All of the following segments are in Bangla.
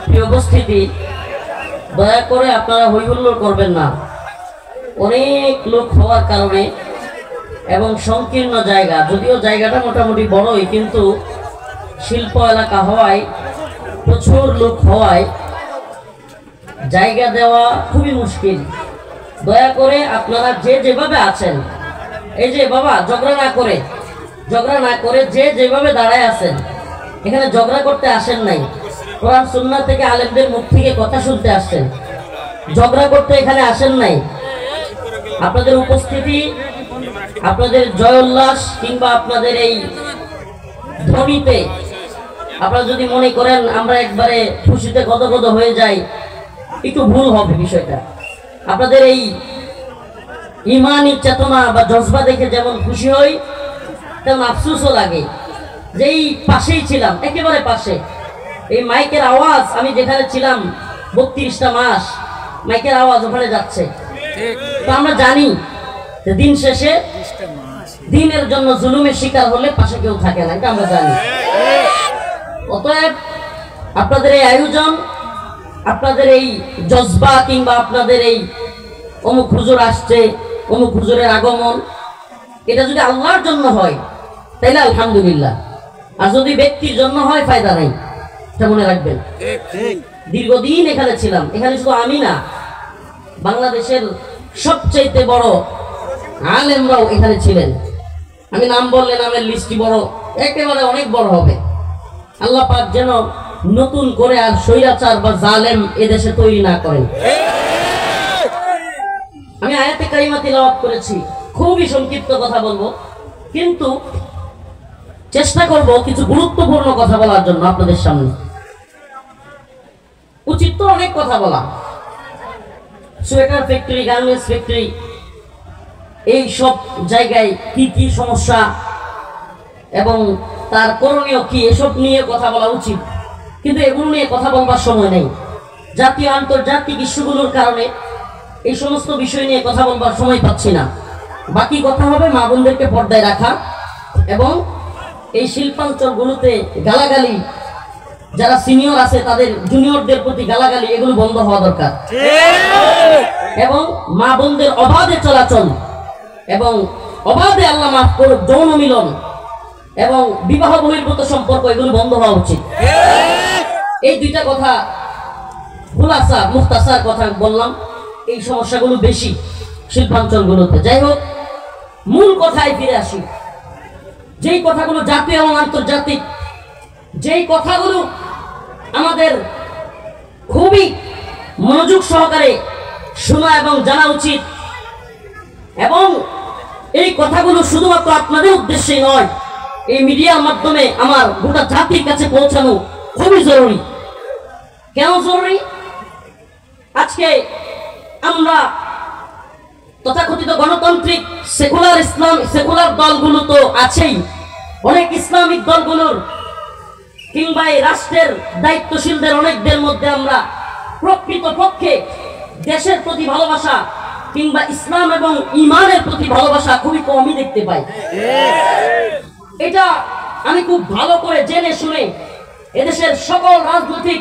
প্রিয় উপস্থিতি, দয়া করে আপনারা হইহুল্লোড় করবেন না। অনেক লোক হওয়ার কারণে এবং সংকীর্ণ জায়গা, যদিও জায়গাটা মোটামুটি বড়ই, কিন্তু শিল্প এলাকা হওয়ায় প্রচুর লোক হওয়ায় জায়গা দেওয়া খুবই মুশকিল। দয়া করে আপনারা যে যেভাবে আছেন, এই যে বাবা ঝগড়া না করে যে যেভাবে দাঁড়ায় আছেন, এখানে ঝগড়া করতে আসেন নাই, কোরআন সুন্নাহ থেকে আলেমদের মুখ থেকে কথা শুনতে আসছেন, ঝগড়া করতে এখানে আসেন নাই। আপনাদের উপস্থিতি, আপনাদের জয় উল্লাস কিংবা আপনাদের এই ধ্বনিতে আপনারা যদি মনে করেন আমরা একবারে খুশিতে গদগদ হয়ে যাই, একটু ভুল হবে বিষয়টা। আপনাদের এই ইমানি চেতনা বা জজবা দেখে যেমন খুশি হই, তেমন আফসোসও লাগে যে এই পাশেই ছিলাম, একেবারে পাশে। এই মাইকের আওয়াজ, আমি যেখানে ছিলাম 32টা মাস মাইকের আওয়াজ ওখানে যাচ্ছে। তো আমরা জানি যে দিন শেষে দিনের জন্য জুলুমের শিকার হলে পাশে কেউ থাকে না, এটা আমরা জানি। অতএব আপনাদের এই আয়োজন, আপনাদের এই জজবা কিংবা আপনাদের এই অমুক হুজুর আসছে, অমুক হুজুরের আগমন, এটা যদি আল্লাহর জন্য হয় তাইলে আলহামদুলিল্লাহ, আর যদি ব্যক্তির জন্য হয় ফায়দা নাই, এটা মনে রাখবেন। দীর্ঘদিন এখানে ছিলাম, এখানে শুধু আমি না, বাংলাদেশের সবচেয়ে বড় আলেমরাও এখানে ছিলেন। আমি নাম বললে নামের লিস্টটি বড়, একেবারে অনেক বড় হবে। আল্লাহ পাক যেন নতুন করে আর স্বৈরাচার বা জালেম এদেশে তৈরি না করেন। আমি আয়াতে কারিমা তিলাওয়াত করেছি, খুবই সংক্ষিপ্ত কথা বলবো, কিন্তু চেষ্টা করব কিছু গুরুত্বপূর্ণ কথা বলার জন্য আপনাদের সামনে। উচিত তো অনেক কথা বলা, সোয়েটার ফ্যাক্টরি, গার্মেন্টস ফ্যাক্টরি, এই সব জায়গায় কি কি সমস্যা এবং তার করণীয় কি, এসব নিয়ে কথা বলা উচিত, কিন্তু এগুলো নিয়ে কথা বলবার সময় নেই। জাতীয় আন্তর্জাতিক ইস্যুগুলোর কারণে এই সমস্ত বিষয় নিয়ে কথা বলবার সময় পাচ্ছি না। বাকি কথা হবে মা বোনদেরকে পর্দায় রাখা এবং এই শিল্পাঞ্চলগুলোতে গালাগালি, যারা সিনিয়র আছে তাদের জুনিয়রদের প্রতি গালাগালি, এগুলো বন্ধ হওয়া দরকার, এবং মা বোনদের অবাধে চলাচল এবং অবাধে আল্লাহ মাফ করুক যৌন মিলন এবং বিবাহ বহির্ভূত সম্পর্ক, এগুলো বন্ধ হওয়া উচিত। এই দুইটা কথা খুলাসা মুখতাসার কথা বললাম। এই সমস্যাগুলো বেশি শিল্পাঞ্চলগুলোতে। যাই হোক, মূল কথায় ফিরে আসি। যেই কথাগুলো জাতীয় এবং আন্তর্জাতিক, যেই কথাগুলো আমাদের খুবই মনোযোগ সহকারে শোনা এবং জানা উচিত, এবং এই কথাগুলো শুধুমাত্র আপনাদের উদ্দেশ্যে নয়, এই মিডিয়ার মাধ্যমে আমার গোটা জাতির কাছে পৌঁছানো খুবই জরুরি। কেন জরুরি? আজকে আমরা তথাকথিত গণতান্ত্রিক সেকুলার দলগুলো তো আছেই, অনেক ইসলামিক দলগুলোর কিংবা এই রাষ্ট্রের দায়িত্বশীলদের অনেকদের মধ্যে আমরা প্রকৃতপক্ষে দেশের প্রতি ভালোবাসা কিংবা ইসলাম এবং ইমানের প্রতি ভালোবাসা খুবই কমই দেখতে পাই। এটা আমি খুব ভালো করে জেনে শুনে এদেশের সকল রাজনৈতিক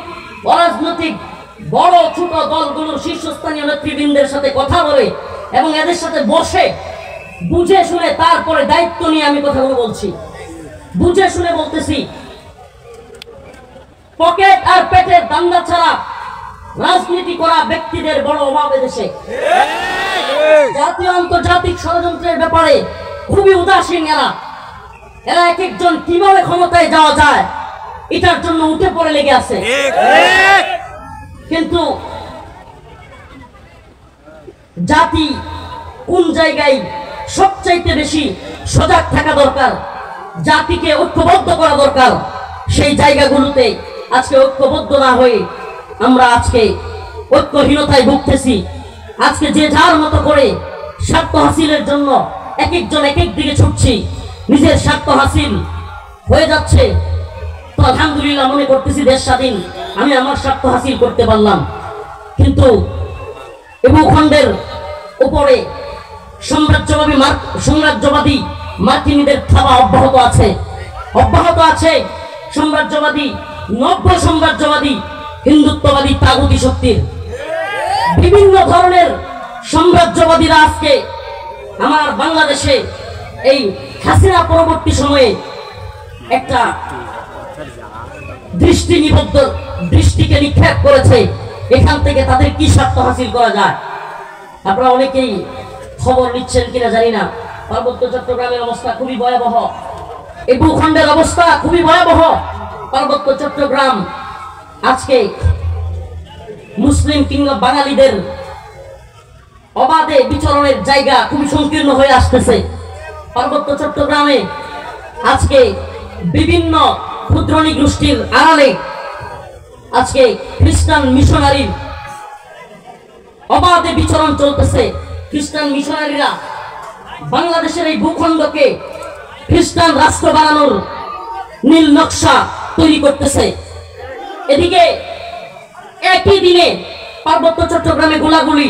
অরাজনৈতিক বড় ছোট দলগুলোর শীর্ষস্থানীয় নেতৃবৃন্দের সাথে কথা বলে এবং এদের সাথে বসে বুঝে শুনে তারপরে দায়িত্ব নিয়ে আমি কথাগুলো বলছি। বুঝে শুনে বলতেছি, পকেট আর পেটের দান্দা ছাড়া রাজনীতি করা ব্যক্তিদের বড় অভাব এদেশে। জাতীয় আন্তর্জাতিক ষড়যন্ত্রের ব্যাপারে খুবই উদাসীন এরা এক একজন কিভাবে ক্ষমতায় যাওয়া যায় এটার জন্য উঠে পড়ে লেগে আছে। কিন্তু জাতি কোন জায়গায় সবচাইতে বেশি সজাগ থাকা দরকার, জাতিকে ঐক্যবদ্ধ করা দরকার, সেই জায়গাগুলোতে আজকে ঐক্যবদ্ধ না হয়ে আমরা আজকে ঐক্যহীনতায় ভুগতেছি। আজকে যে যার মতো করে স্বার্থ হাসিলের জন্য এক একজন এক এক দিকে ছুটছি, নিজের স্বার্থ হাসিল হয়ে যাচ্ছে। তো আলহামদুলিল্লাহ মনে করতেছি দেশ স্বাধীন, আমি আমার স্বার্থ হাসিল করতে পারলাম, কিন্তু এই ভূখণ্ডের উপরে সাম্রাজ্যবাদী মার্কিনীদের থাবা অব্যাহত আছে। সাম্রাজ্যবাদী নব্য সাম্রাজ্যবাদী হিন্দুত্ববাদী তাগুতি শক্তির বিভিন্ন ধরনের সাম্রাজ্যবাদীরা আজকে আমার বাংলাদেশে এই হাসিনা পরবর্তী সময়ে একটা দৃষ্টিকে নিক্ষেপ করেছে। এখান থেকে তাদের কি স্বার্থ হাসিল করা যায়? আপনারা অনেকেই খবর নিচ্ছেন কিনা জানি না, পার্বত্য চট্টগ্রামের অবস্থা খুবই ভয়াবহ, এই ভূখণ্ডের অবস্থা খুবই ভয়াবহ। পার্বত্য চট্টগ্রাম আজকে মুসলিম কিংবা বাঙালিদের অবাধে বিচরণের জায়গা খুবই সংকীর্ণ হয়ে আসতেছে। পার্বত্য চট্টগ্রামে আজকে বিভিন্ন ক্ষুদ্রনী গোষ্ঠীর আড়ালে আজকে খ্রিস্টান মিশনারির অবাধে বিচরণ চলতেছে। খ্রিস্টান মিশনারিরা বাংলাদেশের এই ভূখণ্ডকে খ্রিস্টান রাষ্ট্র বানানোর নীল নকশা তৈরি করতেছে। এদিকে একই দিনে পার্বত্য চট্টগ্রামে গোলাগুলি,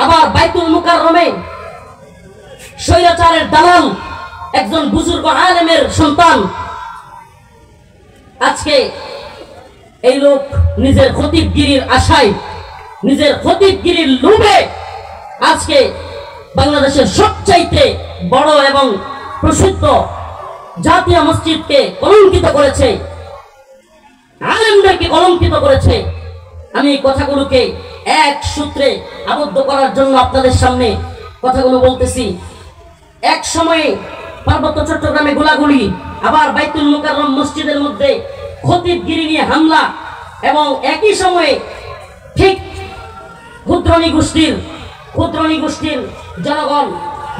আবার বাইতুল মুকাররমে স্বৈরাচারের দালাল একজন বুজুর্গ আলেমের সন্তান আজকে এই লোক নিজের খতিবগিরির আশায়, নিজের খতিবগিরির লোভে আজকে বাংলাদেশের সবচাইতে বড় এবং প্রসিদ্ধ জাতীয় মসজিদকে কলঙ্কিত করেছে, আলেমদেরকে কলঙ্কিত করেছে। আমি এই কথাগুলোকে এক সূত্রে আবদ্ধ করার জন্য আপনাদের সামনে কথাগুলো বলতেছি। এক সময়ে পার্বত্য চট্টগ্রামে গোলাগুলি, আবার বাইতুল মুকাররম মসজিদের মধ্যে খতিবগিরি নিয়ে হামলা, এবং একই সময়ে ঠিক ক্ষুদ্রনী গোষ্ঠীর জনগণ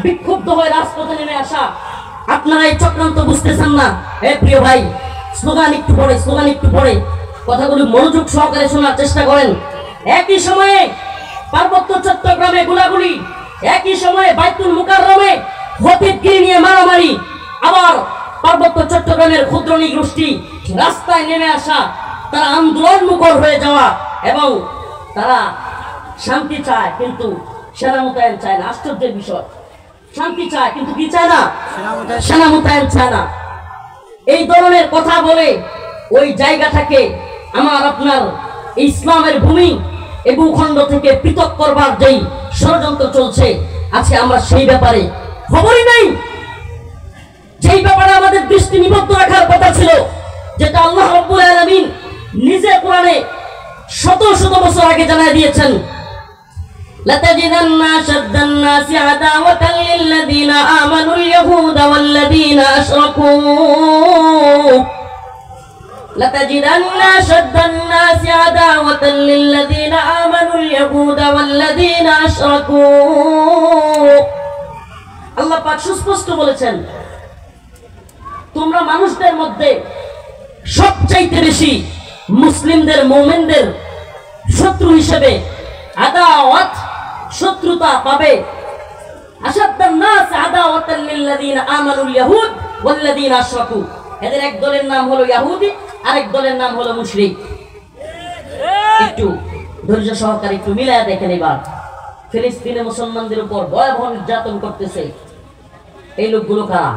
বিক্ষুব্ধ হয়ে রাজপথে নেমে আসা। আপনারা এই চক্রান্ত বুঝতেছেন না। হে প্রিয় ভাই, স্লোগান একটু পড়ে কথাগুলো মনোযোগ সহকারে শোনার চেষ্টা করেন। একই সময়ে পার্বত্য চট্টগ্রামে গোলাগুলি, একই সময়ে বাইতুল মুকাররমে খতিবগিরি নিয়ে মারামারি, আবার পার্বত্য চট্টগ্রামের ক্ষুদ্রনী গোষ্ঠী রাস্তায় নেমে আসা, তারা আন্দোলন মুখর হয়ে যাওয়া, এবং তারা শান্তি চায় কিন্তু সেনা মোতায়েন চায় না। আশ্চর্যের বিষয়, শান্তি চায় কিন্তু কি চায় না? সেনা মোতায়েন চায় না। এই ধরনের কথা বলে ওই জায়গাটাকে আমার আপনার ইসলামের ভূমি এই ভূখণ্ড থেকে পৃথক করবার যেই ষড়যন্ত্র চলছে, আজকে আমরা সেই ব্যাপারে খবরই নাই। যেই ব্যাপারে আমাদের দৃষ্টি নিবদ্ধ রাখার কথা ছিল, যেটা আল্লাহ রাব্বুল আলামিন নিজে কোরআনে শত শত বছর আগে জানায় দিয়েছেন, لتجدن أشد الناس عداوة للذين آمنوا اليهود والذين أشركوا لتجدن أشد الناس عداوة للذين آمنوا اليهود والذين أشركوا। আল্লাহ পাক সুস্পষ্ট বলেছেন, তোমরা মানুষদের মধ্যে সবচাইতে বেশি মুসলিমদের, মুমিনদের শত্রু হিসেবে আদাওয়াত, শত্রুতা পাবে। আশাদ্দান নাস আদাওয়াতাল লিল্লাযিনা আমানুল ইয়াহুদ ওয়াল্লাযিনা আশরাকু। এদের এক দলের নাম হলো ইহুদি, আরেক দলের নাম হলো মুশরিক। একটু ধৈর্য সহকারে একটু মিলায়া দেখেন। এবার ফিলিস্তিনে মুসলমানদের উপর ভয়াবহ নির্যাতন করতেছে এই লোকগুলো কারা?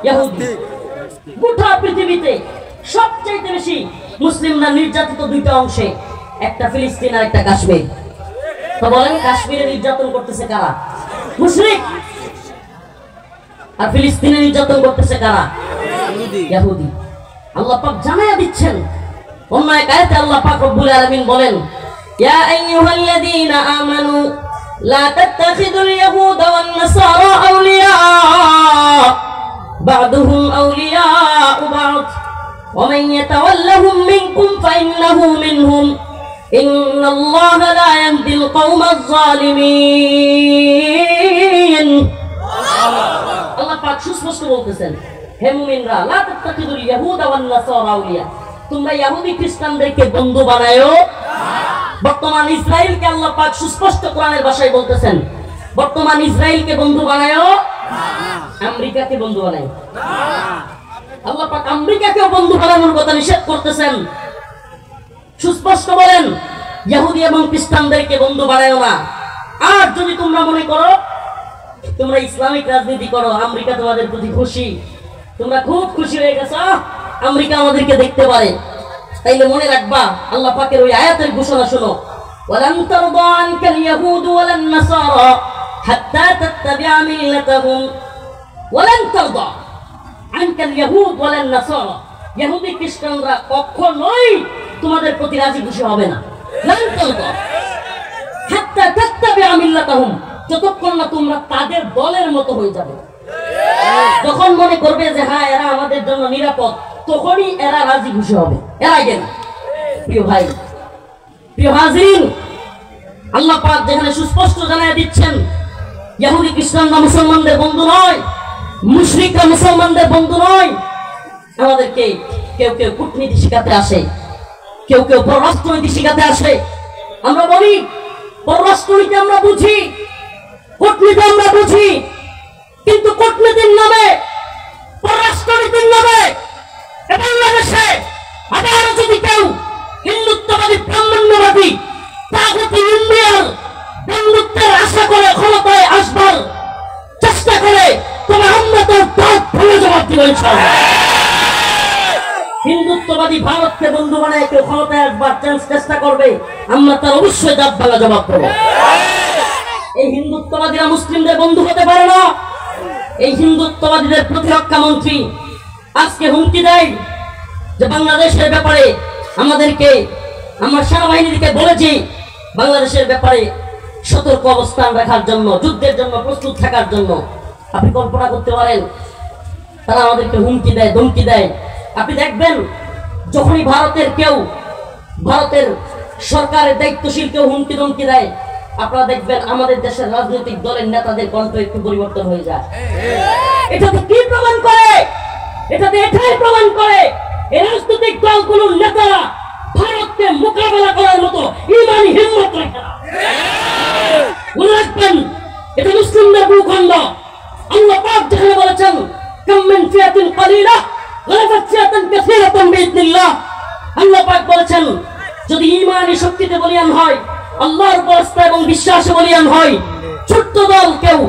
ইহুদি। গোটা পৃথিবীতে সবচেয়ে বেশি মুসলিমরা নির্যাতিত দুইটা অংশে, একটা ফিলিস্তিন আর একটা কাশ্মীর। তো বলেন, কাশ্মীরে নির্যাতন করতেছে কারা? মুশরিক। আর ফিলিস্তিনে নির্যাতন করতেছে কারা? ইহুদি। আল্লাহ পাক জানায়া দিচ্ছেন অন্য এক আয়াতে, আল্লাহ পাক রব্বুল আলামিন বলেন, ইয়া আইয়ুহাল্লাযীনা আমানু লা তাত্তাখিযুল ইয়াহুদা ওয়ান নাসারা আউলিয়া বা'দুহুম আউলিয়াউ বা'দ ওয়া মান ইয়াতাওয়াল্লাহুম মিনকুম ফাইন্নাহু মিনহুম ইন্নাল্লাহা লা ইয়াহদিল কওমাজ যালিমিন। আল্লাহ পাক সুস্পষ্ট বলতেছেন, হে মুমিনরা, লা তাত্তাখিযুল ইয়াহুদা ওয়ান নাসারা আউলিয়া, তোমরা ইহুদি খ্রিস্টানদেরকে বন্ধু বানায়ো না। বর্তমান ইসরায়েলকে আল্লাহ পাক সুস্পষ্ট কোরআনের ভাষায় বলতেছেন, বর্তমান ইসরায়েলকে বন্ধু বানায়ো না, আমেরিকাকে বন্ধু বানায়ো না। আল্লাহ পাক আমেরিকাকেও বন্ধু বানানোর কথা নিষেধ করতেছেন। সুস্পষ্ট বলেন, ইহুদি এবং খ্রিস্টানদেরকে বন্ধু বানায়ো না। আর যদি তোমরা মনে করো তোমরা ইসলামিক রাজনীতি করো, আমেরিকা তোমাদের প্রতি খুশি, তোমরা খুব খুশি হয়ে গেছো, আমেরিকা আমাদেরকে দেখতে পারে, তাইলে মনে রাখবা আল্লাহ পাকের ওই আয়াতের ঘোষণা শোনো, ওয়ালান তারদা আনকাল ইয়াহুদ ওয়ালান নাসারা হাত্তা তাত্তাবিআ মিল্লাতাহুম। ওয়ালান তারদা আনকাল ইয়াহুদ ওয়ালান নাসারা, ইহুদি খ্রিস্টানরা কখনোই তোমাদের প্রতি রাজি খুশি হবে না। লান তারদা হাত্তা তাত্তাবিআ মিল্লাতাহুম, যতক্ষণ না তোমরা তাদের দলের মতো হয়ে যাবে। যখন মনে করবে যে হ্যাঁ এরা আমাদের জন্য নিরাপদ, তখনই এরা রাজি খুশি হবে, এর আগে না। প্রিয় ভাই, প্রিয় হাজিরিন, আল্লাহ পাক যেখানে সুস্পষ্ট জানায় দিচ্ছেন ইহুদি খ্রিস্টানরা মুসলমানদের বন্ধু নয়, মুশরিকরা মুসলমানদের বন্ধু নয়। আমাদেরকে কেউ কেউ কূটনীতি শিখাতে আসে, কেউ কেউ পররাষ্ট্রনীতি শিখাতে আসে। আমরা বলি পররাষ্ট্রনীতি আমরা বুঝি, কূটনীতি আমরা বুঝি, কিন্তু কূটনীতির নামে, পররাষ্ট্রনীতির নামে বাংলাদেশে আবার যদি কেউ হিন্দুত্ববাদী, ব্রাহ্মণ্যবাদী, তাগুতি ইন্ডিয়ার বন্ধুত্বের আশা করে ক্ষমতায় আসবার চেষ্টা করে, তবে আমরা তার দাঁত ভেঙে জবাব দিব ইনশাআল্লাহ। হিন্দুত্ববাদী ভারতকে বন্ধু বানায় কেউ ক্ষমতায় আসবার চেষ্টা করবে, আমরা তার অবশ্যই দাঁত ভাঙা জবাব দেব। এই হিন্দুত্ববাদীরা মুসলিমদের বন্ধু হতে পারে না। এই হিন্দুত্ববাদীদের প্রতিরক্ষা মন্ত্রী আজকে হুমকি দেয় যে বাংলাদেশের ব্যাপারে আমাদেরকে, আমরা সেনাবাহিনীকে বলেছি বাংলাদেশের ব্যাপারে সতর্ক অবস্থান রাখার জন্য, যুদ্ধের জন্য প্রস্তুত থাকার জন্য। আপনি কল্পনা করতে পারেন তারা আমাদেরকে হুমকি দেয়, ধমকি দেয়। আপনি দেখবেন যখনই ভারতের কেউ, ভারতের সরকারের দায়িত্বশীল কেউ হুমকি ধমকি দেয়, আপনারা দেখবেন আমাদের দেশের রাজনৈতিক দলের নেতাদের কণ্ঠ একটু পরিবর্তন হয়ে যায়। এটাতে কি প্রমাণ করে? এটাতে এটাই প্রমাণ করে এই রাজনৈতিক দলগুলোর নেতারা ভারতকে মোকাবেলা করার মতো ইমানি হিম্মত রাখে না। মনে রাখবেন এটা মুসলিমদের ভূখণ্ড। আল্লাহ পাক যেখানে বলেছেন কাম মিন ফিয়াতিন কালিলা গালাবাত ফিয়াতান কাসীরাতান বিইذنিল্লাহ, আল্লাহ পাক বলেছেন যদি ইমানি শক্তিতে বলিয়ান হয়, আল্লাহর উপর আস্থা এবং বিশ্বাসে বলিয়ান হয়, ছোট্ট দল কেউ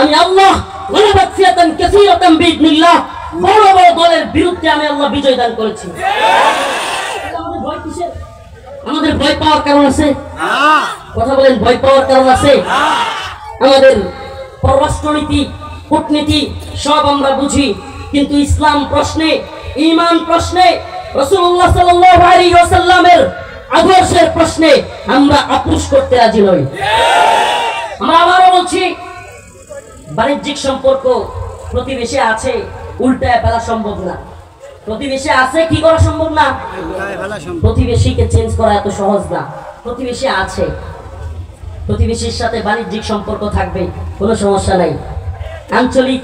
আমি আল্লাহ গালাবাত ফিয়াতান কাসীরাতান বিইذنিল্লাহ, বড় বড় দলের বিরুদ্ধে আমি আল্লাহ বিজয় দান করেছি। আমাদের ভয় কিসের? আমাদের ভয় পাওয়ার কারণ আছে? কথা বলেন, ভয় পাওয়ার কারণ আছে? আমাদের পররাষ্ট্রনীতি, কূটনীতি সব আমরা বুঝি, কিন্তু ইসলাম প্রশ্নে, ঈমান প্রশ্নে, রাসূলুল্লাহ সাল্লাল্লাহু আলাইহি ওয়াসাল্লামের আদর্শের প্রশ্নে আমরা আপোষ করতে রাজি নই। আমরা আবারও বলছি, বাণিজ্যিক সম্পর্ক প্রতিবেশী আছে, উল্টায় ফেলা সম্ভব না। প্রতিবেশী আছে, কি করা সম্ভব না? প্রতিবেশীকে চেঞ্জ করা এত সহজ না। প্রতিবেশী আছে, প্রতিবেশীর সাথে বাণিজ্যিক সম্পর্ক থাকবে, কোনো সমস্যা নাই। আঞ্চলিক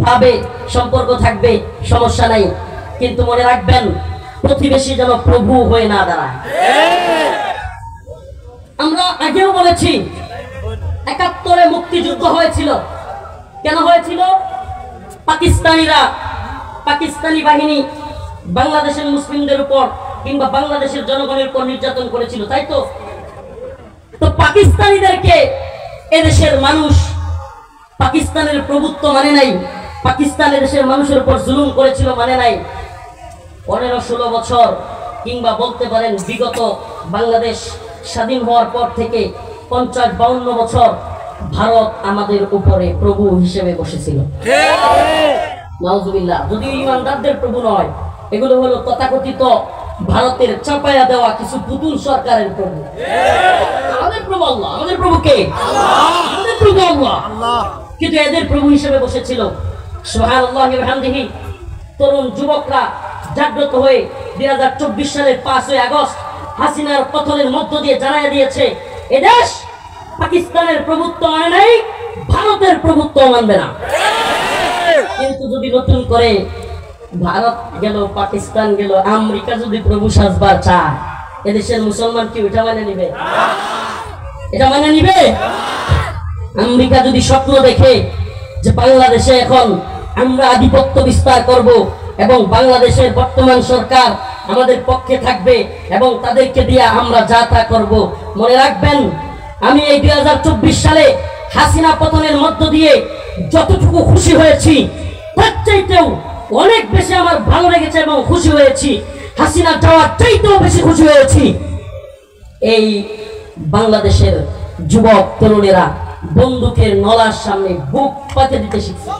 ভাবে সম্পর্ক থাকবে, সমস্যা নাই। কিন্তু মনে রাখবেন প্রতিবেশী যেন প্রভু হয়ে না দাঁড়ায়। আমরা আগেও বলেছি ৭১-এ মুক্তিযুদ্ধ হয়েছিল। কেন হয়েছিল? পাকিস্তানিরা, পাকিস্তানি বাহিনী বাংলাদেশের মুসলিমদের উপর কিংবা বাংলাদেশের জনগণের উপর নির্যাতন করেছিল, তাই তো? তো পাকিস্তানিদেরকে এদেশের মানুষ পাকিস্তানের প্রভুত্ব মানে নাই, পাকিস্তানের দেশের মানুষের উপর জুলুম করেছিল মানে নাই। ১৫-১৬ বছর কিংবা বলতে পারেন বিগত বাংলাদেশ স্বাধীন হওয়ার পর থেকে ৫০-৫২ বছর ভারত আমাদের উপরে প্রভু হিসেবে বসেছিল। নাউজুবিল্লাহ। যদিও ইমানদারদের প্রভু নয়, এগুলো হলো তথাকথিত ভারতের চাপায়া দেওয়া কিছু পুতুল সরকারের প্রভু। আমাদের প্রভু আল্লাহ। আমাদের প্রভু কে? আমাদের প্রভু আল্লাহ। কিন্তু এদের প্রভু হিসেবে বসেছিল। সুবহানাল্লাহি ওয়া বিহামদিহি। তরুণ যুবকরা জাগ্রত হয়ে ২০২৪ সালের ৫ই আগস্ট হাসিনার পতনের মধ্য দিয়ে জানায় দিয়েছে এদেশ পাকিস্তানের প্রভুত্ব মানে নাই, ভারতের প্রভুত্ব মানবে না। কিন্তু যদি নতুন করে ভারত গেল, পাকিস্তান গেল, আমেরিকা যদি প্রভু সাজবার চায়, এদেশের মুসলমান কি ওটা মানে নিবে? এটা মানে নিবে? আমেরিকা যদি স্বপ্ন দেখে যে বাংলাদেশে এখন আমরা আধিপত্য বিস্তার করব এবং বাংলাদেশের বর্তমান সরকার আমাদের পক্ষে থাকবে এবং তাদেরকে দিয়ে আমরা যা তা করব, মনে রাখবেন আমি এই ২০২৪ সালে হাসিনা পতনের মধ্য দিয়ে যতটুকু খুশি হয়েছি তার চাইতেও অনেক বেশি আমার ভালো লেগেছে এবং খুশি হয়েছি হাসিনা যাওয়ার চাইতেও বেশি খুশি হয়েছি এই বাংলাদেশের যুবক তরুণেরা বন্দুকের নলার সামনে বুক পাতে দিতে শিখছে।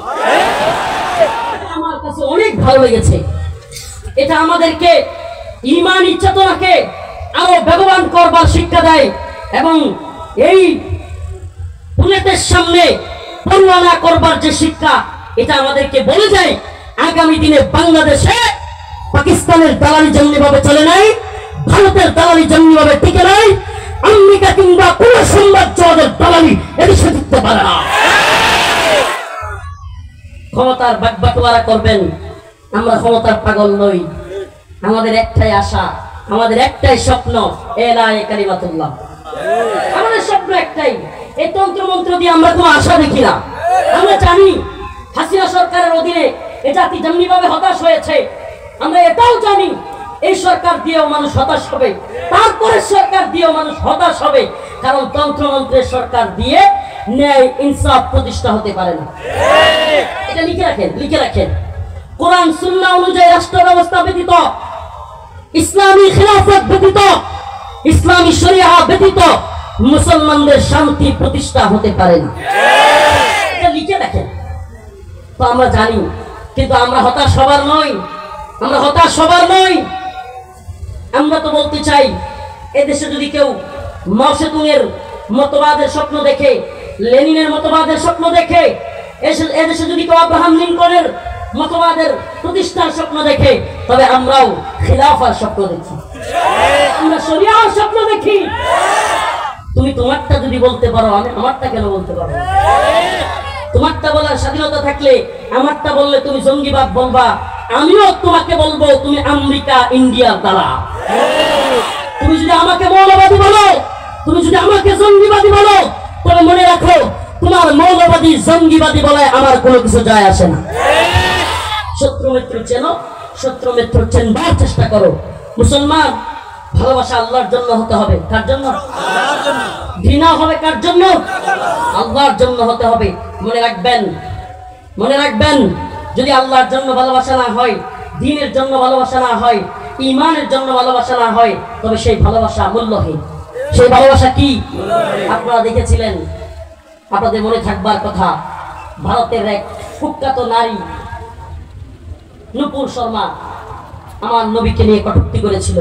আমার কাছে অনেক ভালো লেগেছে। এটা আমাদেরকে ঈমানি চেতনাকে আরো বেগবান করবার শিক্ষা দেয় এবং এই বুলেটের সামনে পরিচালনা করবার যে শিক্ষা, এটা আমাদেরকে বলে যায় আগামী দিনে বাংলাদেশে পাকিস্তানের দালালি যেমনিভাবে চলে নাই, ভারতের দালালি যেমনিভাবে টিকে নাই, আমেরিকা কিংবা কোন সাম্রাজ্যবাদের দালালি এদেশে টিকতে পারে না। ক্ষমতার বাগবাটোয়ারা করবেন, আমরা ক্ষমতার পাগল নই। আমাদের একটাই আশা, আমাদের একটাই স্বপ্ন, এলায়ে কালিমাতুল্লাহ। আমাদের স্বপ্ন একটাই। এই তন্ত্রমন্ত্র দিয়ে আমরা কোনো আশা দেখি না। আমরা জানি হাসিনা সরকারের অধীনে এ জাতি যেমনিভাবে হতাশ হয়েছে, আমরা এটাও জানি এই সরকার দিয়েও মানুষ হতাশ হবে, তারপরে সরকার দিয়েও মানুষ হতাশ হবে, কারণ তন্ত্রমন্ত্রের সরকার দিয়ে ন্যায় ইনসাফ প্রতিষ্ঠা হতে পারে না। এটা লিখে রাখেন, লিখে রাখেন। কোরআন সুন্নাহ অনুযায়ী রাষ্ট্র ব্যবস্থা ব্যতীত, ইসলামী খিলাফত ব্যতীত, ইসলামী শরিয়া ব্যতীত মুসলমানদের শান্তি প্রতিষ্ঠা হতে পারে না। এটা লিখে রাখেন। তো আমরা জানি, কিন্তু আমরা হতাশ হবার নই, আমরা হতাশ হবার নই। আমরা তো বলতে চাই, এদেশে যদি কেউ মাও সেতুংয়ের মতবাদের স্বপ্ন দেখে, লেনিনের মতবাদের স্বপ্ন দেখে, এদেশে যদি কেউ আব্রাহাম লিঙ্কনের মতবাদের প্রতিষ্ঠার স্বপ্ন দেখে, তবে আমরাও খিলাফার স্বপ্ন দেখি, আমরা শরিয়ার স্বপ্ন দেখি। তুমি তোমারটা যদি বলতে পারো, আমি আমারটা কেন বলতে পারবো? তোমারটা বলার স্বাধীনতা থাকলে আমারটা বললে তুমি জঙ্গিবাদ বলবা, আমিও তোমাকে বলবো তুমি আমেরিকা ইন্ডিয়ার দ্বারা। তুমি যদি আমাকে মৌলবাদী বলো, তুমি যদি আমাকে জঙ্গিবাদী বলো, তবে মনে রাখো তোমার মৌলবাদী জঙ্গিবাদী বলায় আমার কোনো কিছু যায় আসে না। শত্রু মিত্র চেনো, শত্রু মিত্র চেনবার চেষ্টা করো। মুসলমান, ভালোবাসা আল্লাহর জন্য হতে হবে। কার জন্য? ঘৃণা হবে কার জন্য? আল্লাহর জন্য হতে হবে। মনে রাখবেন, মনে রাখবেন, যদি আল্লাহর জন্য ভালোবাসা না হয়, দ্বীনের জন্য ভালোবাসা না হয়, ঈমানের জন্য ভালোবাসা না হয়, তবে সেই ভালোবাসা মূল্যহীন। সেই ভালোবাসা কি? আপনারা দেখেছিলেন, আপনাদের মনে থাকবার কথা, ভারতের এক কুখ্যাত নারী নুপুর শর্মা আমার নবীকে নিয়ে কটূক্তি করেছিল।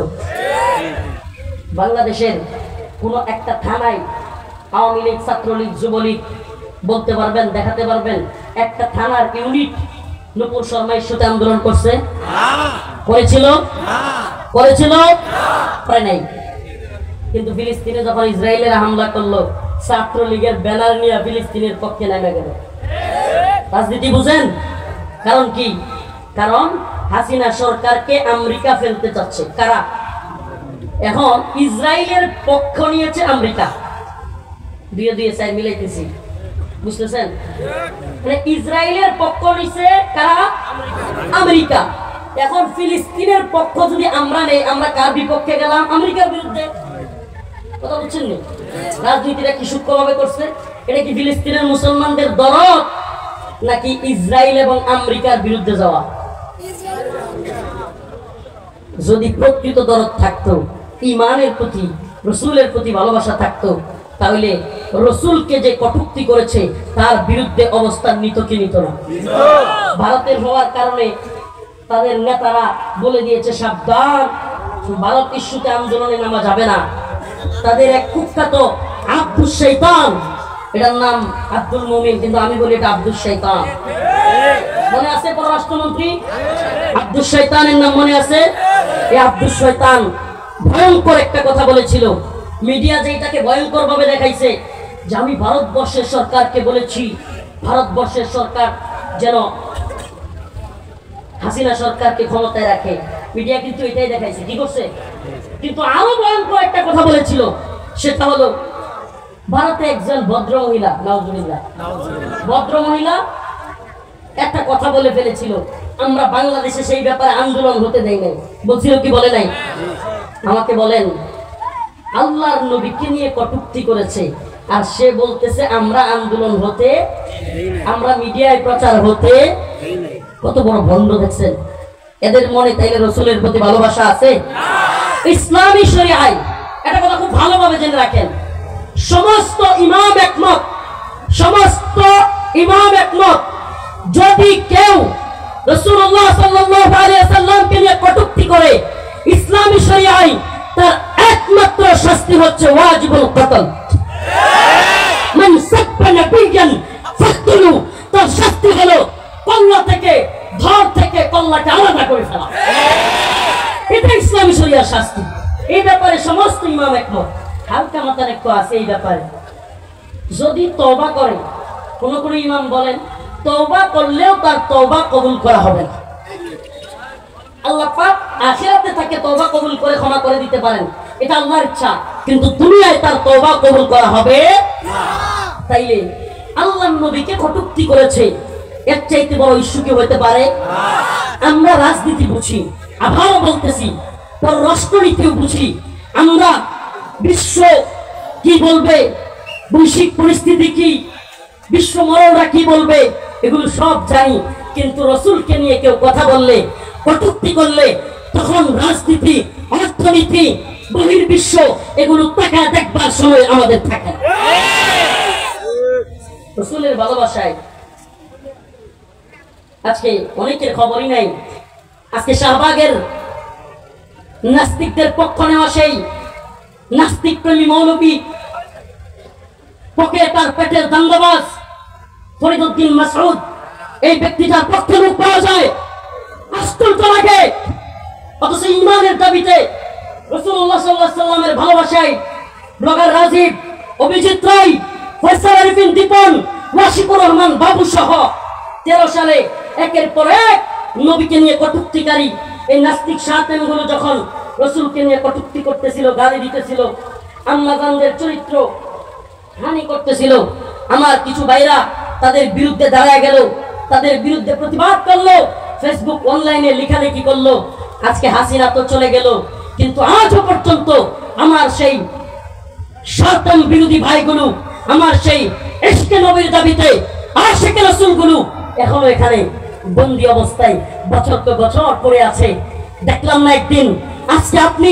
বাংলাদেশের কোন একটা থানায় আওয়ামী লীগ, ছাত্রলীগ, যুবলীগ বলতে পারবেন, দেখাতে পারবেন একটা থানার ইউনিট নুপুর শর্মা ইস্যুতে আন্দোলন করছে? করেছিল? করেছিল? করে নাই। কিন্তু ফিলিস্তিনে যখন ইসরায়েলের হামলা করলো, ছাত্রলীগের ব্যানার নিয়ে ফিলিস্তিনের পক্ষে নেমে গেল। রাজনীতি বুঝেন? কারণ কি? কারণ হাসিনা সরকারকে আমেরিকা ফেলতে চাচ্ছে। কারা? এখন ইসরায়েলের পক্ষ নিয়েছে আমেরিকা। দুয়ে দুয়ে চাই মিলাইতেছি, বুঝতেছেন? মানে ইসরায়েলের পক্ষ নিছে কারা? আমেরিকা। এখন ফিলিস্তিনের পক্ষ যদি আমরা নেই, আমরা কার বিপক্ষে গেলাম? আমেরিকার বিরুদ্ধে। কথা বুঝছেন না? রাজনীতিটা কি সূক্ষ্মভাবে করছে? এটা কি ফিলিস্তিনের মুসলমানদের দরদ, নাকি ইসরায়েল এবং আমেরিকার বিরুদ্ধে যাওয়া? যদি প্রকৃত দরদ থাকতো, ঈমানের প্রতি, রসুলের প্রতি ভালোবাসা থাকতো, তাহলে রসুলকে যে কটূক্তি করেছে তার বিরুদ্ধে অবস্থান নিত কি নিত না? ভারতের হওয়ার কারণে তাদের নেতারা বলে দিয়েছে সাবধান, ভারত ইস্যুতে আন্দোলনে নামা যাবে না। তাদের এক কুখ্যাত আব্দুস শয়তান, এটার নাম আব্দুল মুমিন, কিন্তু আমি বলি এটা আব্দুস শয়তান। মনে আছে পররাষ্ট্রমন্ত্রী আব্দুস শয়তানের নাম মনে আছে? এই আব্দুস শয়তান ভয়ঙ্কর একটা কথা বলেছিল। মিডিয়া যেটাকে ভয়ঙ্কর ভাবে দেখাইছে, যে আমি ভারতবর্ষের সরকারকে বলেছি ভারতবর্ষের সরকার যেন হাসিনা সরকারকে ক্ষমতায় রাখে। মিডিয়া কিন্তু এটাই দেখাইছে। কি করছে? কিন্তু আরো ভয়ঙ্কর একটা কথা বলেছিল, সেটা হলো ভারতে একজন ভদ্র মহিলা, নাউজুবিল্লাহ, ভদ্র মহিলা একটা কথা বলে ফেলেছিল, আমরা বাংলাদেশে সেই ব্যাপারে আন্দোলন হতে দেই নাই। বলছিল কি বলে নাই? আমাকে বলেন, আল্লাহর নবীকে নিয়ে কটূক্তি করেছে, আর সে বলতেছে আমরা আন্দোলন হতে, আমরা মিডিয়ায় প্রচার হতে। কত বড় ভণ্ড দেখছেন! এদের মনে তাইলে রসুলের প্রতি ভালোবাসা আছে? ইসলামী শরিয়ায় এটা কথা খুব ভালোভাবে জেনে রাখেন, সমস্ত ইমাম একমত, সমস্ত ইমাম একমত, যদি কেউ রাসূলুল্লাহ সাল্লাল্লাহু আলাইহি ওয়াসাল্লামকে নিয়ে কটূক্তি করে ইসলামী শরিয়ায় তার একমাত্র শাস্তি হচ্ছে ওয়াজিবুল কতল। মান সাব্বা নাবিয়ান ফাকতুলু, তার শাস্তি হলো কল্লা থেকে, ধর থেকে কল্লাকে আলাদা করে ফেলা। এটা ইসলামী শরিয়ার শাস্তি। এই ব্যাপারে সমস্ত ইমাম একমত। হালকা মাথার একটু আছে এই ব্যাপারে। যদি তওবা করে, কোন কোন ইমাম বলেন তওবা করলেও তার তওবা কবুল করা হবে না। আল্লাহ পাক আখিরাতে তাকে তওবা কবুল করে ক্ষমা করে দিতে পারেন, এটা আল্লাহর ইচ্ছা, কিন্তু দুনিয়ায় তার তওবা কবুল করা হবে না। তাইলে আল্লাহর নবীকে কটূক্তি করেছে, এর চাইতে বড় ইস্যু কি হতে পারে? আমরা রাজনীতি বুঝি, আবারও বলতেছি, পররাষ্ট্রনীতিও বুঝি, আমরা বিশ্ব কি বলবে, বৈশ্বিক পরিস্থিতি কি, বিশ্ব মরণরা কি বলবে, এগুলো সব জানি, কিন্তু রসুলকে নিয়ে কেউ কথা বললে, কটূক্তি করলে, তখন রাজনীতি, অর্থনীতি, বহির্বিশ্ব এগুলো তাকায় দেখবার সময় আমাদের থাকে। রসুলের ভালোবাসায় আজকে অনেকের খবরই নাই। আজকে শাহবাগের নাস্তিকদের পক্ষ নেওয়া সেই নাস্তিক প্রেমী মৌলবী, পকে তার পেটের দান্দাবাজ ফরিদউদ্দিন মাসউদ, এই ব্যক্তিটার পক্ষে লোক পাওয়া যায়, আশ্চর্য লাগে। অথচ ইমানের দাবিতে রাসূলুল্লাহ সাল্লাল্লাহু আলাইহি ওয়াসাল্লামের ভালোবাসায় ব্লগার রাজীব, অভিজিৎ রায়, ফয়সাল আরিফিন দীপন, ওয়াশিকুর রহমান বাবু সহ 13 সালে একের পর এক নবীকে নিয়ে কটূক্তিকারী এই নাস্তিক শায়তানগুলো যখন রসুলকে নিয়ে কটূক্তি করতেছিল, গালি দিতেছিল, আম্মাজানদের চরিত্র হানি করতেছিল, আমার কিছু ভাইরা তাদের বিরুদ্ধে দাঁড়ায় গেল, তাদের বিরুদ্ধে প্রতিবাদ করলো, ফেসবুক অনলাইনে লেখালেখি করলো। আজকে হাসিনা তো চলে গেল, কিন্তু আজও পর্যন্ত আমার সেই শয়তান বিরোধী ভাইগুলো, আমার সেই ইশকে নবীর দাবিতে আশিকে রাসূলগুলো এখনো এখানে বন্দী অবস্থায় বছর তো বছর পড়ে আছে। দেখলাম না একদিন, আজকে আপনি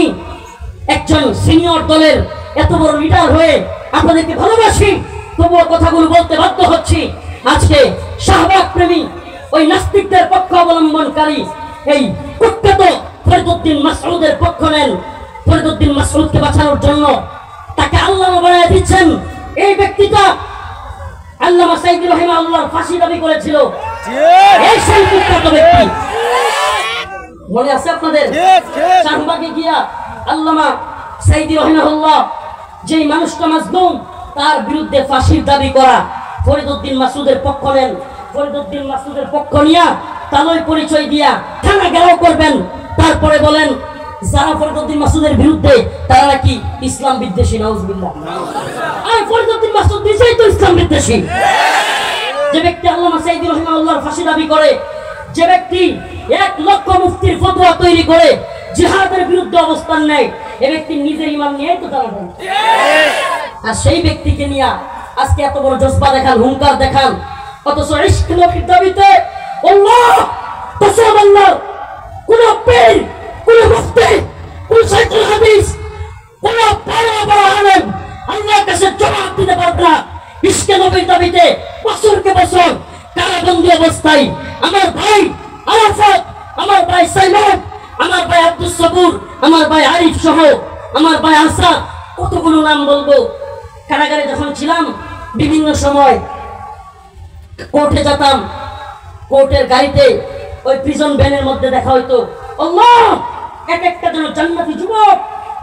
একজন সিনিয়র দলের এত বড় লিডার হয়ে আপনাদেরকে ভালোবাসি, তবুও কথাগুলো বলতে বাধ্য হচ্ছি। আজকে শাহবাগ প্রেমী ওই নাস্তিকদের পক্ষ অবলম্বনকারী এই কুখ্যাত ফরিদউদ্দিন মাসউদের পক্ষ নেন। ফরিদউদ্দিন মাসউদকে বাঁচানোর জন্য তাকে আল্লামা বানায় দিচ্ছেন। এই ব্যক্তিটা আল্লামা সাইদি রাহিমাহুল্লাহর ফাঁসি দাবি করেছিল। এই সেই কুখ্যাত ব্যক্তি মনে আছে আপনাদের? শাহবাগে গিয়া আল্লামা সাইদি রাহিমাহুল্লাহ যেই মানুষটা মাজলুম তার বিরুদ্ধে ফাঁসির দাবি করা, ফরিদউদ্দিন মাসউদের পক্ষ নেন। ফরিদউদ্দিন মাসউদের পক্ষ নিয়া তালই পরিচয় দিয়া থানা ঘেরাও করবেন, তারপরে বলেন যারা ফরিদউদ্দিন মাসউদের বিরুদ্ধে তারা নাকি ইসলাম বিদ্বেষী। নাউজুবিল্লাহ। আর ফরিদউদ্দিন মাসউদ নিজেই তো ইসলাম বিদ্বেষী। যে ব্যক্তি আল্লামা সাইদি রাহিমাহুল্লাহর ফাঁসি দাবি করে, যে ব্যক্তি 1 লক্ষ মুফতির ফতোয়া তৈরি করে জিহাদের বিরুদ্ধে অবস্থান নেয়, এই ব্যক্তি নিজের ঈমান নিয়েই তো দাঁড়াবেন। আর সেই ব্যক্তিকে নিয়ে আজকে এত বড় জজবা দেখান, হুঙ্কার দেখান, অথচ ইশক নবীর দাবিতে আল্লাহ তাসাল্লাহ কোন পীর, কোন মুফতি, কোন শাইখুল হাদিস, কোন বড় বড় আলেম আল্লাহর কাছে জবাব দিতে পারবে না। ইশক নবীর দাবিতে বছরকে বছর কারাবন্দী অবস্থায় আমার ভাই আরাফাত, আমার ভাই সাইমন, আমার ভাই আব্দুস সবুর, আমার ভাই আরিফ সহ আমার ভাই আসাদ, কতগুলো নাম বলবো। কারাগারে যখন ছিলাম বিভিন্ন সময় কোর্টে যেতাম, কোর্টের গাড়িতে ওই প্রিজন ভ্যানের মধ্যে দেখা হইতো আল্লাহ এক একটা যেন জান্নাতি যুবক,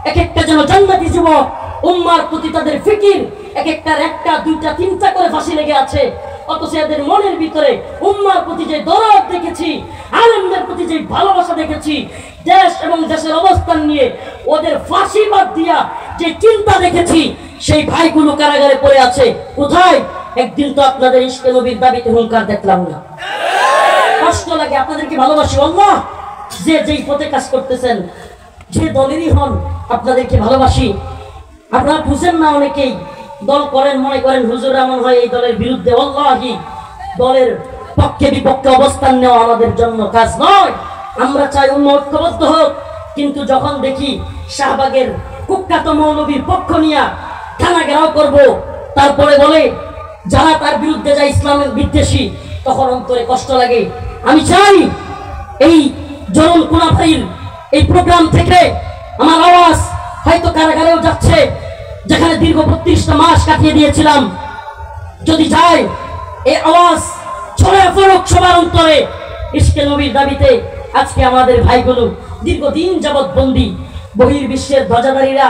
এক একটা যেন জান্নাতি যুবক, উম্মার প্রতি তাদের ফিকির, এক একটার 1টা 2টা 3টা করে ফাঁসি লেগে আছে, অথচ এদের মনের ভিতরে উম্মার প্রতি যে দরদ দেখেছি, আলেমদের প্রতি যে ভালোবাসা দেখেছি, দেশ এবং দেশের অবস্থান নিয়ে ওদের ফাঁসি বাদ দিয়া যে চিন্তা দেখেছি, সেই ভাইগুলো কারাগারে পড়ে আছে। কোথায়? একদিন তো আপনাদের ইশকে নবীর দাবিতে হুঙ্কার দেখলাম না। কষ্ট লাগে, আপনাদেরকে ভালোবাসি। আল্লাহ যে যেই পথে কাজ করতেছেন, যে দলেরই হন, আপনাদেরকে ভালোবাসি। আপনারা বুঝেন না, অনেকেই দল করেন, মনে করেন হুজুর এমন হয় এই দলের বিরুদ্ধে। আল্লাহি দলের পক্ষে বিপক্ষে অবস্থান নেওয়া আমাদের জন্য কাজ নয়, আমরা চাই উম্মাহ ঐক্যবদ্ধ হোক, কিন্তু যখন দেখি শাহবাগের কুখ্যাত মৌলবীর পক্ষ নিয়ে থানা ঘেরাও করব, তারপরে বলে যারা তার বিরুদ্ধে যায় ইসলামের বিদ্বেষী, তখন অন্তরে কষ্ট লাগে। আমি চাই এই জরুল কুনাফাইল এই প্রোগ্রাম থেকে আমার আওয়াজ হয়তো কারাগারেও যাচ্ছে, যেখানে দীর্ঘ 32টা মাস কাটিয়ে দিয়েছিলাম, যদি যায় এই আওয়াজ ছড়ায় পড়ুক সবার অন্তরে। ইশকে নবীর দাবিতে আজকে আমাদের ভাইগুলো দীর্ঘদিন যাবৎ বন্দী। বহির্বিশ্বের ধ্বজাধারীরা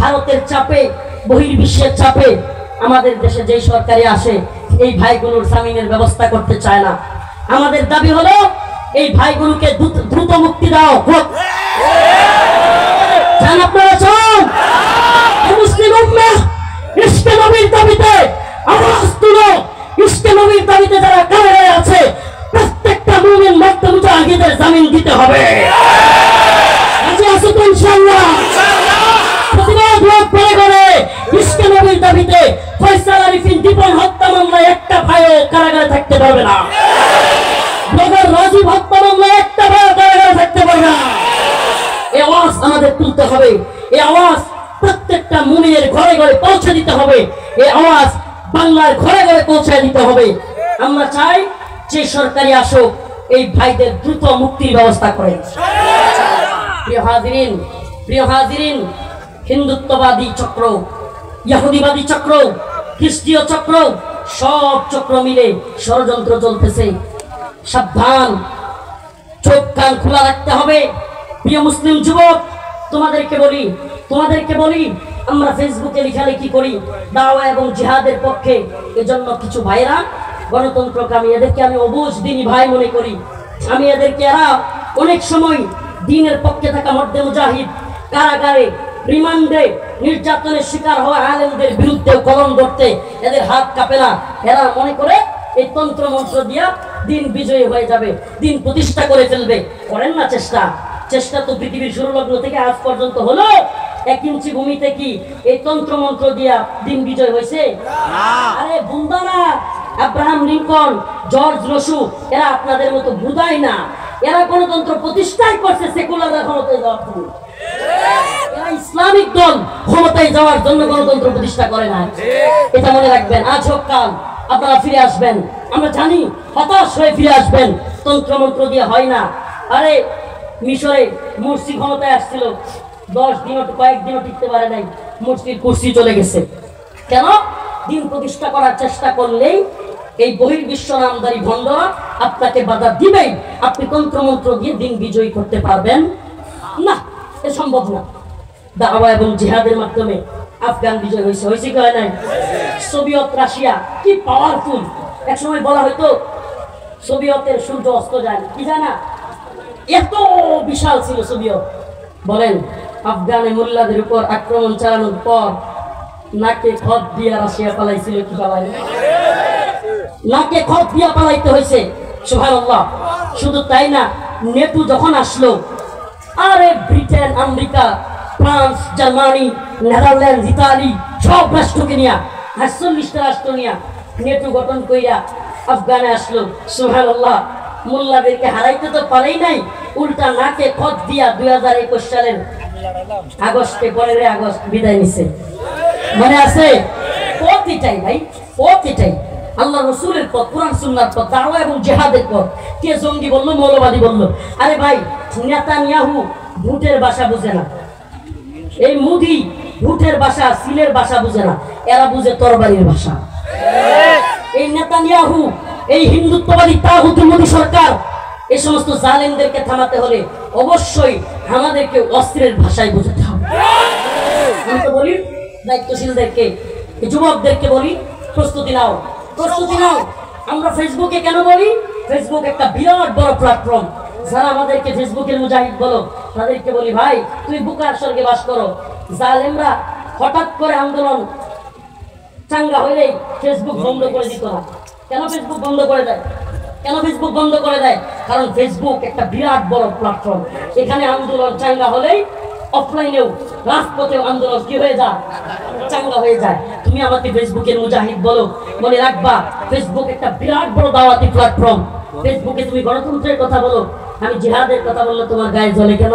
ভারতের চাপে, বহির্বিশ্বের চাপে আমাদের দেশে যেই সরকারি আসে এই ভাইগুলোর জামিনের ব্যবস্থা করতে চায় না। আমাদের দাবি হলো এই ভাইগুলোকে দ্রুত মুক্তি দাও হোক। আপনারা চান মুসলিম উম্মাহ ইশকে নবীর দাবিতে আওয়াজ তুলো। ইশকে নবীর দাবিতে যারা কারাগারে আছে প্রত্যেকটা মুমিন মর্দ মুজাহিদের জামিন দিতে হবে। আজি আছে তো ইনশাআল্লাহ। প্রতিবাদ হোক করে করে ইশকে নবীর দাবিতে ফয়সাল আরিফিন দীপন হত্যা মামলায় একটা ভাইও কারাগারে থাকতে পারবে না। ব্লগার রাজীব হত্যা মামলায় একটা ভাইও কারাগারে থাকতে পারবে না। এই আওয়াজ আমাদের তুলতে হবে। এই আওয়াজ প্রত্যেকটা মুমিনের ঘরে ঘরে পৌঁছে দিতে হবে। এই আওয়াজ বাংলার ঘরে ঘরে পৌঁছে দিতে হবে। আমরা চাই যে সরকারি আসুক এই ভাইদের দ্রুত মুক্তির ব্যবস্থা করে। প্রিয় হাজিরিন, হিন্দুত্ববাদী চক্র, ইহুদিবাদী চক্র, খ্রিস্টীয় চক্র, সব চক্র মিলে ষড়যন্ত্র চলতেছে। সাবধান, চোখ কান খোলা রাখতে হবে। প্রিয় মুসলিম যুবক, তোমাদেরকে বলি আমরা ফেসবুকে লেখালেখি করি দাওয়া এবং জিহাদের পক্ষে। এজন্য কিছু ভাইরা গণতন্ত্রকামী, এদেরকে আমি অবুঝ দিনী ভাই মনে করি। আমি এদেরকে এরা অনেক সময় দিনের পক্ষে থাকা মর্দে মুজাহিদ কারাগারে রিমান্ডে নির্যাতনের শিকার হওয়া আলেমদের বিরুদ্ধে কলম ধরতে এদের হাত কাঁপে না। এরা মনে করে এই তন্ত্র মন্ত্র দিয়া দিন বিজয়ী হয়ে যাবে, দিন প্রতিষ্ঠা করে ফেলবে। করেন না চেষ্টা তো পৃথিবীর শুরু লগ্ন থেকে আজ পর্যন্ত হলো। 1 ইঞ্চি ভূমিতে কি এই তন্ত্র মন্ত্র দিয়া দিন বিজয় হয়েছে? আরে বুন্দানা, আব্রাহাম লিঙ্কন, জর্জ রসু এরা আপনাদের মতো বুদাই না। এরা গণতন্ত্র প্রতিষ্ঠাই করছে সেকুলার ক্ষমতায় যাওয়ার জন্য। এরা ইসলামিক দল ক্ষমতায় যাওয়ার জন্য গণতন্ত্র প্রতিষ্ঠা করে না। এটা মনে রাখবেন। আজ হোক কাল আপনারা ফিরে আসবেন, আমরা জানি হতাশ হয়ে ফিরে আসবেন। তন্ত্র মন্ত্র দিয়ে হয় না। আরে মিশরে মুরসি ক্ষমতায় আসছিল, 10 দিনও কয়েকদিনও টিকতে পারে নাই, মুরসির কুরসি চলে গেছে। কেন? দিন প্রতিষ্ঠা করার চেষ্টা করলেই এই বহির্বিশ্ব নামদারি ভণ্ডরা আপনাকে বাধা দিবেই। আপনি তন্ত্রমন্ত্র দিয়ে দিন বিজয়ী করতে পারবেন না, এ সম্ভব না। দাওয়া এবং জিহাদের মাধ্যমে আফগান বিজয় হয়েছে কি হয় নাই? সোভিয়েত রাশিয়া কি পাওয়ারফুল। এক সময় বলা হয়তো সোভিয়েতের সূর্য অস্ত যায়, কি যায় না, এত বিশাল ছিল সোভিয়েত। বলেন আফগানে মোল্লাদের উপর আক্রমণ চালানোর পর নাকে খত দিয়া রাশিয়া পালাইছিল কি পালাই? নাকে খত দিয়া পালাইতে হয়েছে। সুবহানাল্লাহ। শুধু তাই না, নেটো যখন আসলো, আরে Britain, America, France, Germany, Netherland, Italy সব রাষ্ট্রকে নিয়ে 48টা রাষ্ট্র নিয়ে নেটো গঠন কইরা আফগানে আসলো। সুবহানাল্লাহ। মোল্লাদেরকে হারাইতে তো পারেই নাই, উল্টা নাকে খত দিয়া 2021 সালের আগস্টে 15 আগস্ট বিদায় নিছে। মনে আছে? পথ এটাই ভাই, পথ এটাই। আল্লাহ রসুলের পথ, কোরআন সুন্নাহর পথ, দাওয়া এবং জিহাদের পথ। কে জঙ্গি বললো, মৌলবাদী বললো? আরে ভাই, নেতানিয়াহু ভুটের ভাষা বুঝে না। এই মোদি ভুটের ভাষা, সিলের ভাষা বুঝে না, এরা বুঝে তরবারির ভাষা। এই নেতানিয়াহু, এই হিন্দুত্ববাদী তাগুতি মোদি সরকার, এই সমস্ত জালেমদেরকে থামাতে হলে অবশ্যই আমাদেরকে অস্ত্রের ভাষায় বুঝতে হবে। আমি তো বলি দায়িত্বশীলদেরকে, যুবকদেরকে বলি, প্রস্তুতি নাও, প্রস্তুতি নাও। আমরা ফেসবুকে কেন বলি? ফেসবুক একটা বিরাট বড় প্ল্যাটফর্ম। যারা আমাদেরকে ফেসবুকের মুজাহিদ বলো, তাদেরকে বলি ভাই তুই বুকার স্বর্গে বাস করো। জালেমরা হঠাৎ করে আন্দোলন চাঙ্গা হইলেই ফেসবুক বন্ধ করে দিত না। কেন ফেসবুক বন্ধ করে দেয়? কেন ফেসবুক বন্ধ করে দেয়? কারণ ফেসবুক একটা বিরাট বড় প্ল্যাটফর্ম। এখানে আন্দোলন চাঙ্গা হলেই অফলাইনেও রাজপথেও আন্দোলন কি হয়ে যায়? চাঙ্গা হয়ে যায়। তুমি আমাকে ফেসবুকের মুজাহিদ বলো, মনে রাখবা ফেসবুক একটা বিরাট বড় দাওয়াতি প্ল্যাটফর্ম। ফেসবুকে তুমি গণতন্ত্রের কথা বলো, আমি জিহাদের কথা বললে তোমার গায়ে জ্বলে কেন?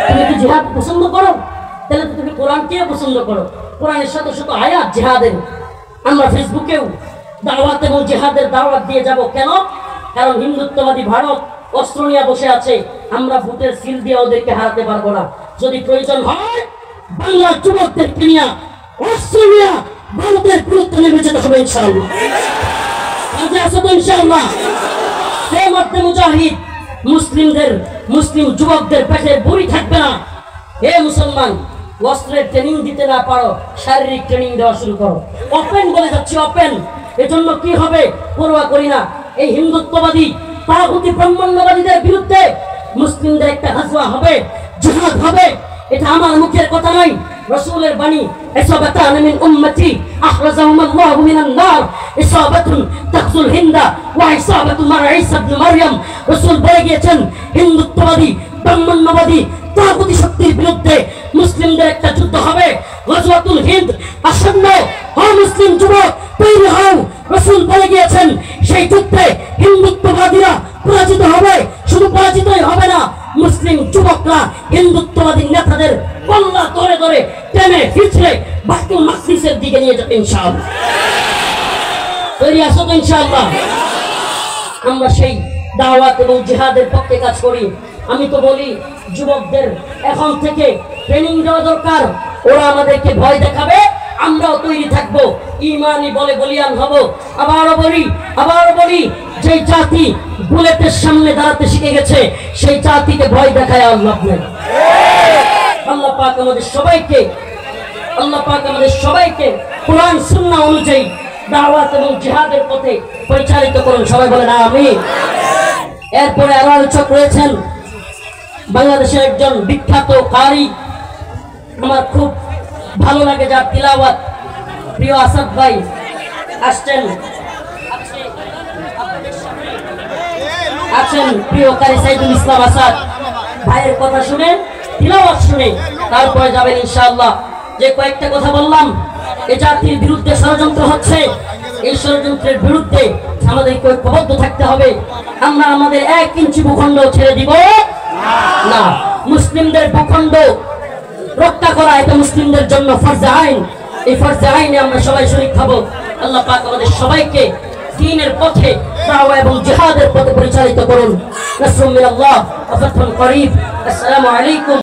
তুমি কি জিহাদ পছন্দ করো? তাহলে তো তুমি কোরআনকে পছন্দ করো। কোরআনের সাথে সাথে আয়াত জিহাদের। আমরা ফেসবুকেও দাওয়াত এবং জিহাদের দাওয়াত দিয়ে যাব। কেন? কারণ হিন্দুত্ববাদী ভারত অস্ত্র নিয়ে বসে আছে। আমরা ভোটের সিল দিয়ে ওদেরকে হারাতে পারবো না। যদি প্রয়োজন হয় বাংলার যুবকদেরকে নিয়ে অস্ত্র নিয়ে ভারতের বিরুদ্ধে নেমে যেতে হবে ইনশাআল্লাহ। কাজে আসো তো ইনশাআল্লাহ। সে মধ্যে মুজাহিদ মুসলিম যুবকদের পেটে বুড়ি থাকবে না। হে মুসলমান, অস্ত্রের ট্রেনিং দিতে না পারো, শারীরিক ট্রেনিং দেওয়া শুরু করো। ওপেন বলে যাচ্ছি, ওপেন। এজন্য কি হবে পরোয়া করি না। এই হিন্দুত্ববাদী তাগুতি ব্রাহ্মণ্যবাদীদের বিরুদ্ধে মুসলিমদের একটা হাজওয়া হবে, জিহাদ হবে। এটা আমার মুখের কথা নয়, রাসূলের বাণী। ইসাবাতান মিন উম্মতি আখরাজাহুমুল্লাহু মিনান নার ইসাবাতুন তাখজুল হিন্দা ওয়া ইসাবাতু মার ঈসা ইবনে মারইয়াম। রাসূল বলে গিয়েছেন, হিন্দুত্ববাদী ব্রাহ্মণ্যবাদী তাগুতি শক্তির বিরুদ্ধে মুসলিমদের একটা যুদ্ধ হবে। গজওয়াতুল হিন্দ আসন্ন। হও মুসলিম যুবক, তৈরি হও। রাসূল বলে গিয়েছেন, সেই যুদ্ধে হিন্দুত্ববাদীরা পরাজিত হবে। শুধু পরাজিতই হবে না, মুসলিম যুবকরা হিন্দুত্ববাদী নেতাদের কল্লা ধরে ধরে টেনে হিচড়ে বাইতুল মাকদিসের দিকে নিয়ে যাবে ইনশাআল্লাহ। তৈরি আছো তো ইনশাআল্লাহ? আমরা সেই দাওয়াত এবং জিহাদের পক্ষে কাজ করি। আমি তো বলি যুবকদের এখন থেকে ট্রেনিং দেওয়া দরকার। ওরা আমাদেরকে ভয় দেখাবে, আমরাও তৈরি থাকবো, ইমানি বলে বলিয়ান হব। আবারও বলি যে জাতি বুলেটের সামনে দাঁড়াতে শিখে গেছে, সেই জাতিকে ভয় দেখায় আল্লাহ নেই। আল্লাহ পাক আমাদের সবাইকে কোরআন সুন্নাহ অনুযায়ী দাওয়াত এবং জিহাদের পথে পরিচালিত করুন। সবাই বলেন আমিন। এরপরে আরো আলোচক রয়েছেন বাংলাদেশের একজন বিখ্যাত কারি, আমার খুব ভালো লাগে যার তিলাওয়াত, প্রিয় আসাদ ভাই আছেন প্রিয় কারি সাইদুল ইসলাম আসাদ ভাইয়ের কথা শুনে, তিলাওয়াত শুনে তারপরে যাবেন ইনশাআল্লাহ। যে কয়েকটা কথা বললাম, এই জাতির বিরুদ্ধে ষড়যন্ত্র হচ্ছে, এই ষড়যন্ত্রের বিরুদ্ধে আমাদেরকে ঐক্যবদ্ধ থাকতে হবে। আমরা আমাদের 1 ইঞ্চি ভূখণ্ড ছেড়ে দিব না। মুসলিমদের ভূখণ্ড রক্ষা করা এটা মুসলিমদের জন্য ফরজে আইন। এই ফরজে আইনে আমরা সবাই শরীক হব। আল্লাহ পাক আমাদের সবাইকে দ্বীনের পথে দাওয়া এবং জিহাদের পথে পরিচালিত করুন। নাসরুম মিনাল্লাহ ওয়া ফাতহুন করিব। আসসালামু আলাইকুম।